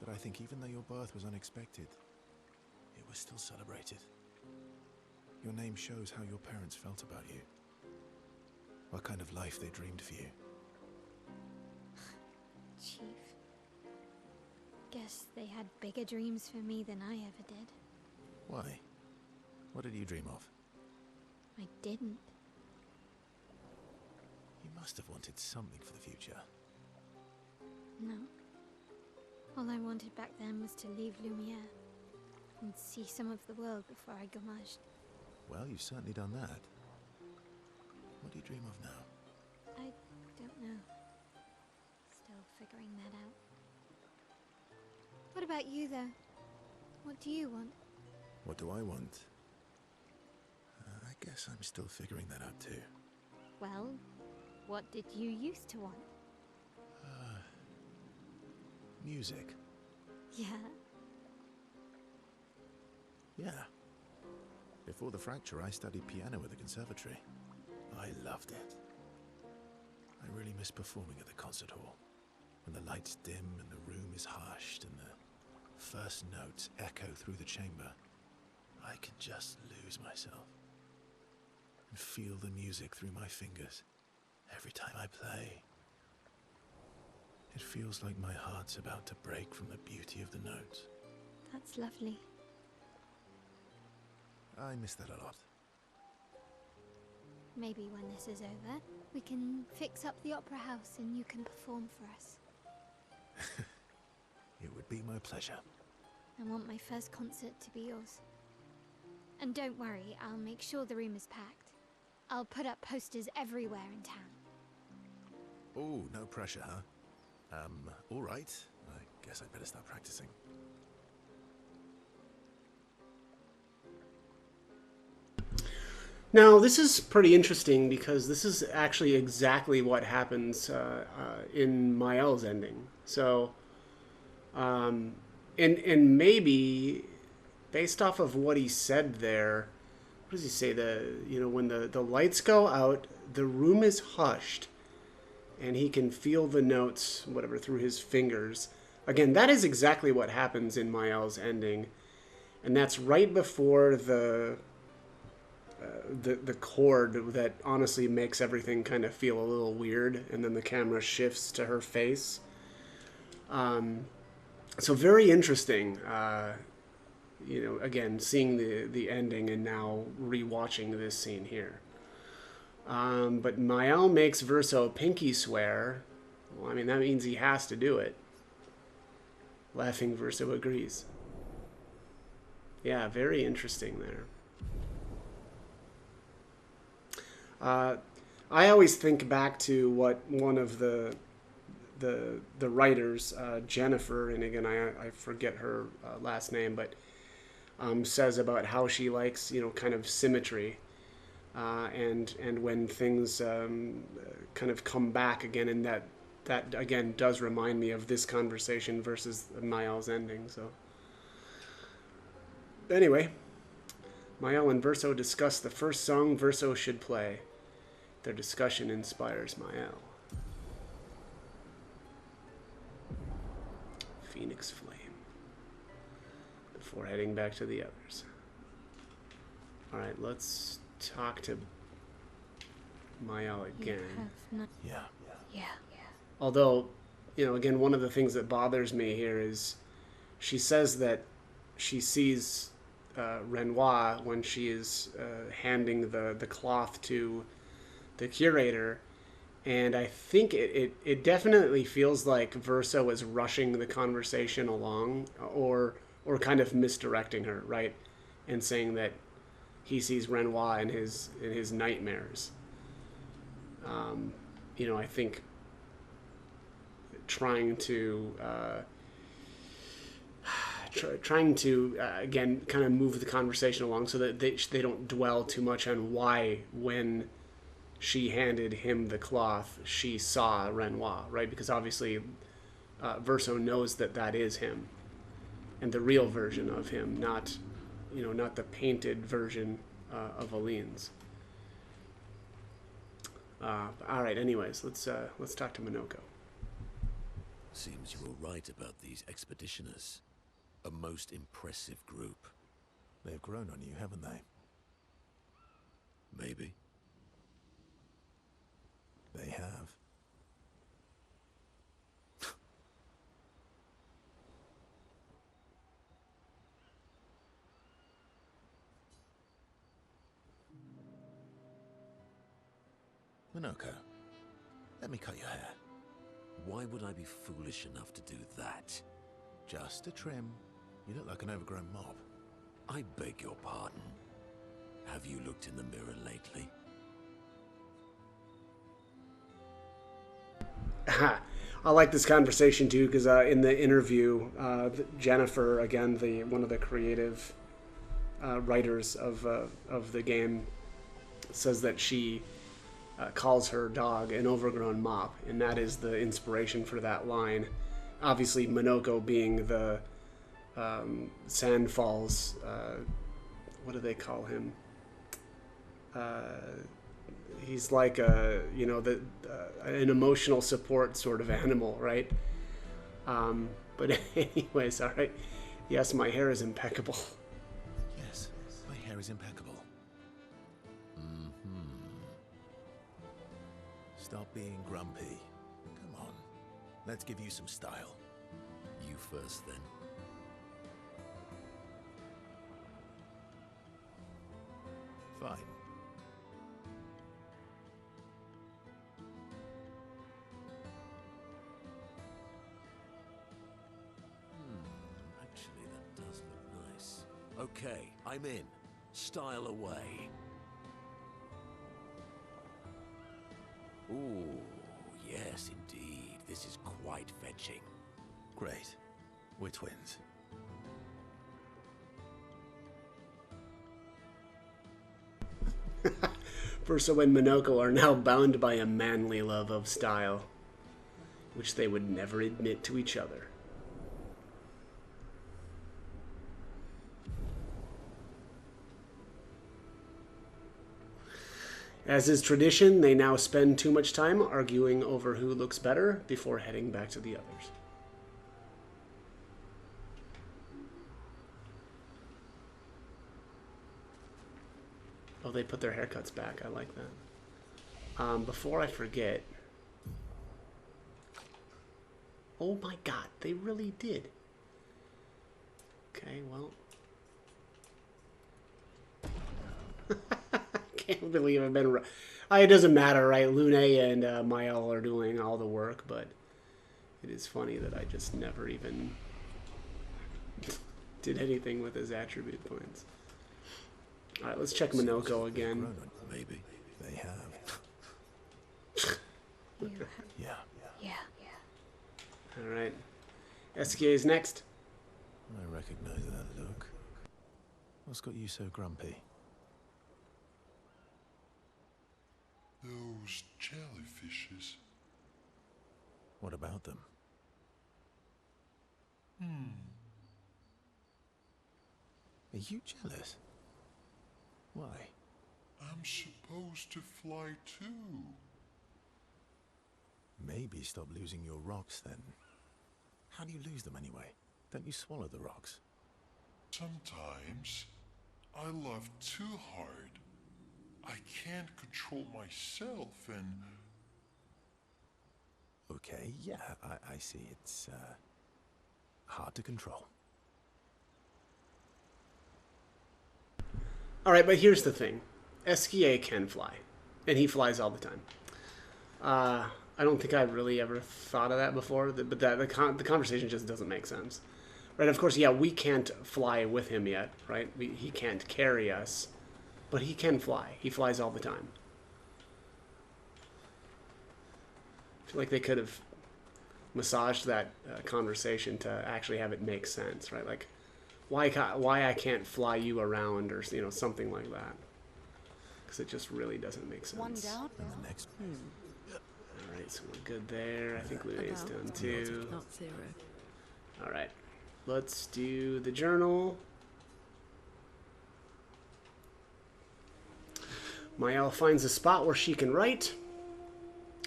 But I think even though your birth was unexpected, it was still celebrated. Your name shows how your parents felt about you. What kind of life they dreamed for you. Chief. Guess they had bigger dreams for me than I ever did. Why? What did you dream of? I didn't. You must have wanted something for the future. No. All I wanted back then was to leave Lumiere and see some of the world before I gommaged. Well, you've certainly done that. What do you dream of now? I don't know. Still figuring that out. What about you, though? What do you want? What do I want? I guess I'm still figuring that out too. Well, what did you used to want? Music. Yeah. Yeah. Before the fracture, I studied piano at the conservatory. I loved it. I really miss performing at the concert hall. When the lights dim and the room is hushed and the first notes echo through the chamber, I can just lose myself and feel the music through my fingers every time I play. It feels like my heart's about to break from the beauty of the notes. That's lovely. I miss that a lot. Maybe when this is over, we can fix up the opera house and you can perform for us. It would be my pleasure. I want my first concert to be yours. And don't worry, I'll make sure the room is packed. I'll put up posters everywhere in town. Oh, no pressure, huh? All right. I guess I'd better start practicing. Now, this is pretty interesting because this is actually exactly what happens in Mael's ending. So, and maybe based off of what he said there, what does he say? When the lights go out, the room is hushed, and he can feel the notes, whatever, through his fingers. Again, that is exactly what happens in Mael's ending, and that's right before the chord that honestly makes everything kind of feel a little weird, and then the camera shifts to her face. So very interesting. Again, seeing the ending and now rewatching this scene here. But Mael makes Verso pinky swear. Well, I mean, that means he has to do it. Laughing, Verso agrees. Yeah, very interesting there. I always think back to what one of the writers, Jennifer, and again I forget her last name, but says about how she likes kind of symmetry, and when things kind of come back again, and that again does remind me of this conversation versus Mael's ending. So anyway, Mael and Verso discuss the first song Verso should play. Their discussion inspires Mael. Phoenix Flame. Before heading back to the others. Alright, let's talk to Mael again. Yeah. Yeah. Although, again, one of the things that bothers me here is she says that she sees Renoir when she is handing the cloth to the curator, and I think it definitely feels like Verso is rushing the conversation along, or kind of misdirecting her, right, and saying that he sees Renoir in his nightmares. I think trying to again kind of move the conversation along so that they don't dwell too much on why when she handed him the cloth she saw Renoir, right? Because obviously Verso knows that that is him, and the real version of him, not not the painted version of Aline's. All right. Anyways, let's talk to Minoko. Seems you were right about these expeditioners. A most impressive group. They've grown on you, haven't they? Maybe. They have. Minoko, let me cut your hair. Why would I be foolish enough to do that? Just a trim. You look like an overgrown mob. I beg your pardon. Have you looked in the mirror lately? I like this conversation too because in the interview, Jennifer, again, one of the creative writers of the game, says that she calls her dog an overgrown mop, and that is the inspiration for that line. Obviously, Minoko being the Sandfall's, what do they call him? He's like an emotional support sort of animal, right? But anyways, all right. Yes, my hair is impeccable. Yes, my hair is impeccable. Stop being grumpy. Come on, let's give you some style. You first, then. Fine. Actually, that does look nice. Okay, I'm in. Style away. Ooh, yes, indeed. This is quite fetching. Great. We're twins. Verso and Minoko are now bound by a manly love of style, which they would never admit to each other. As is tradition, they now spend too much time arguing over who looks better before heading back to the others. Oh, they put their haircuts back. I like that. Before I forget... Oh my god, they really did. Okay, well... Can't believe I've been... It doesn't matter, right? Lune and Mael are doing all the work, but it is funny that I just never even did anything with his attribute points. Alright, let's check Minoko again. Maybe. They have. Yeah. Alright. SKA's next. I recognize that look. What's got you so grumpy? Those jellyfishes. What about them? Are you jealous? Why? I'm supposed to fly too. Maybe stop losing your rocks then. How do you lose them anyway? Don't you swallow the rocks? Sometimes I love too hard. I can't control myself and... Okay, yeah, I see. It's hard to control. Alright, but here's the thing. SKA can fly. And he flies all the time. I don't think I've really ever thought of that before, but the conversation just doesn't make sense. Right, of course, yeah, we can't fly with him yet, right? He can't carry us, but he can fly. He flies all the time. I feel like they could have massaged that conversation to actually have it make sense, right? Like, why I can't fly you around, or you know, something like that. Because it just really doesn't make sense. One down. And the next All right, so we're good there. I think Lune's done too. Not 0. All right, let's do the journal. Maëlle finds a spot where she can write.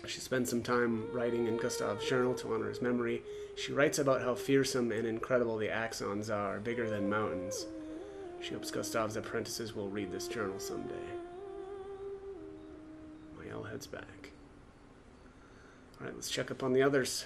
She spends some time writing in Gustav's journal to honor his memory. She writes about how fearsome and incredible the Axons are, bigger than mountains. She hopes Gustav's apprentices will read this journal someday. Maëlle heads back. All right, let's check up on the others.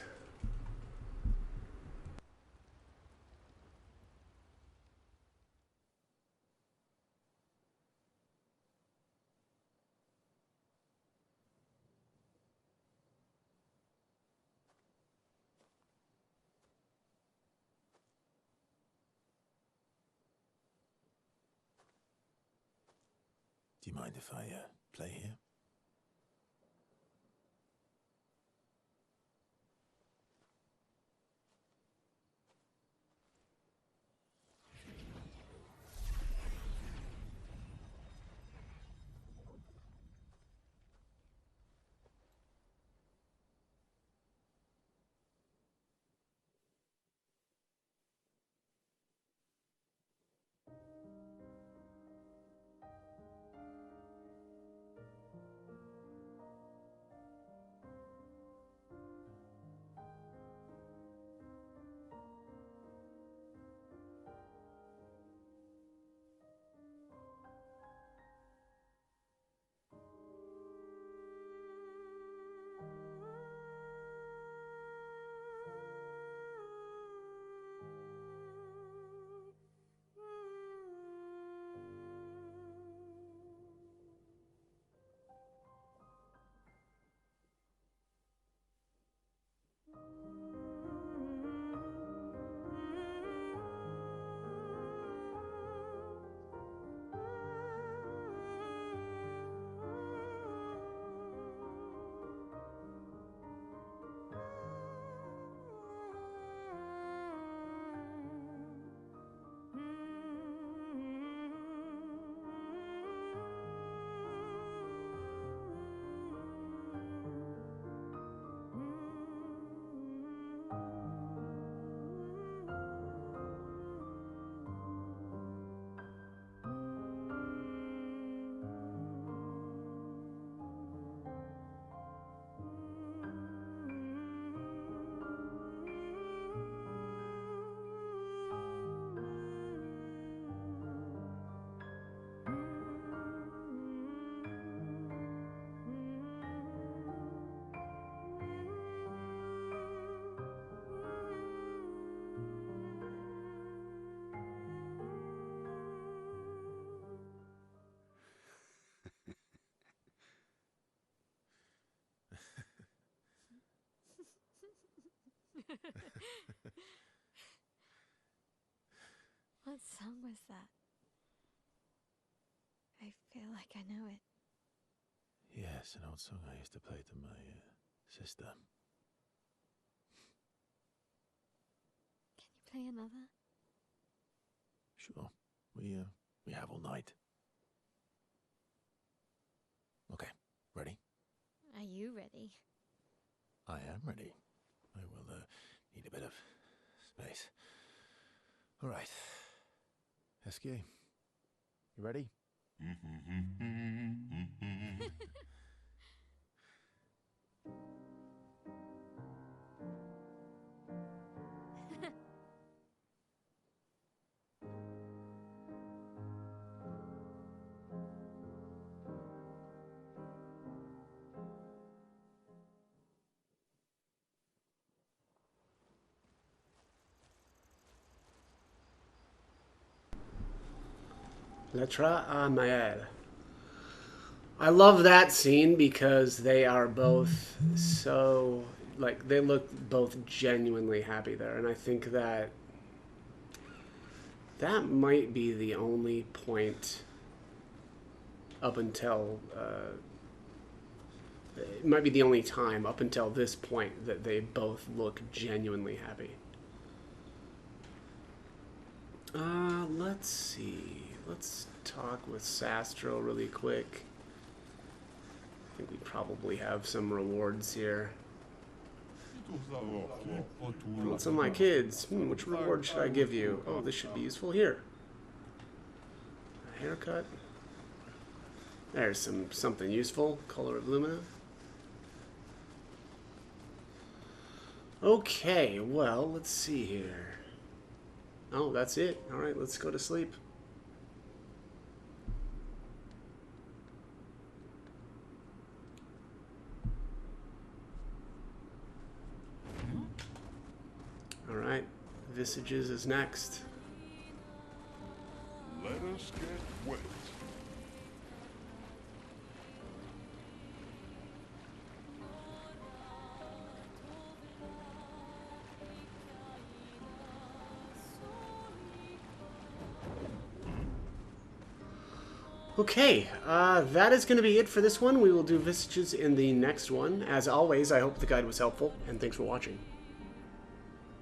Do you mind if I play here? What song was that? I feel like I know it. Yes, an old song I used to play to my sister. Can you play another? Sure. We have all night. Okay, ready? Are you ready? I am ready. I will need a bit of space. All right. Esquier, you ready? Lettre à Maëlle. I love that scene because they are both so, like, they look both genuinely happy there. And I think that that might be the only point up until, it might be the only time up until this point that they both look genuinely happy. Let's see. Let's talk with Sastro really quick. I think we probably have some rewards here. What's on my kids? Which reward should I give you? Oh, this should be useful here. A haircut. There's something useful. Color of Lumina. Okay, well, let's see here. Oh, that's it. Alright, let's go to sleep. Alright, Visages is next. Let us get wet. Okay, that is going to be it for this one. We will do Visages in the next one. As always, I hope the guide was helpful, and thanks for watching.